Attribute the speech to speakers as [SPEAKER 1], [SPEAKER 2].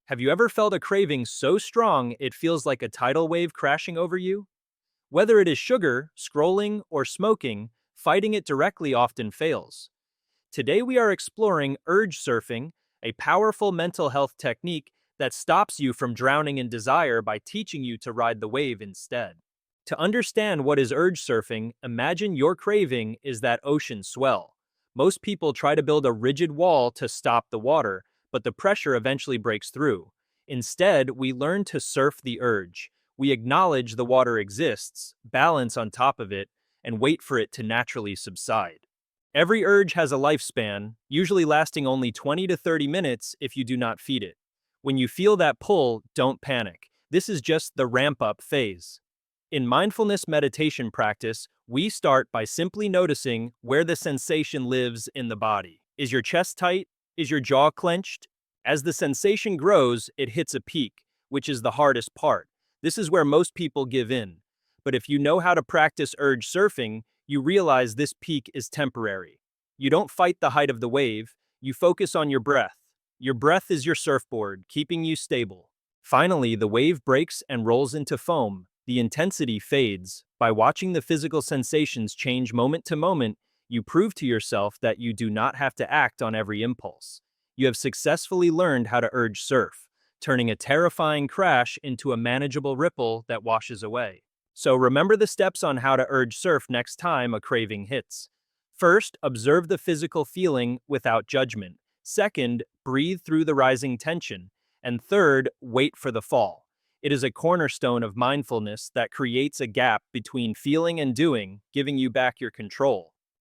[SPEAKER 1] Have you ever felt a craving so strong it feels like a tidal wave crashing over you? Whether it is sugar, scrolling, or smoking, fighting it directly often fails. Today we are exploring urge surfing, a powerful mental health technique that stops you from drowning in desire by teaching you to ride the wave instead. To understand what is urge surfing, imagine your craving is that ocean swell. Most people try to build a rigid wall to stop the water, but the pressure eventually breaks through. Instead, we learn to surf the urge. We acknowledge the water exists, balance on top of it, and wait for it to naturally subside. Every urge has a lifespan, usually lasting only 20 to 30 minutes if you do not feed it. When you feel that pull, don't panic. This is just the ramp-up phase. In mindfulness meditation practice, we start by simply noticing where the sensation lives in the body. Is your chest tight? Is your jaw clenched? As the sensation grows, it hits a peak, which is the hardest part. This is where most people give in. But if you know how to practice urge surfing, you realize this peak is temporary. You don't fight the height of the wave, you focus on your breath. Your breath is your surfboard, keeping you stable. Finally, the wave breaks and rolls into foam. The intensity fades. By watching the physical sensations change moment to moment, you prove to yourself that you do not have to act on every impulse. You have successfully learned how to urge surf, turning a terrifying crash into a manageable ripple that washes away. So remember the steps on how to urge surf next time a craving hits. First, observe the physical feeling without judgment. Second, breathe through the rising tension. And third, wait for the fall. It is a cornerstone of mindfulness that creates a gap between feeling and doing, giving you back your control.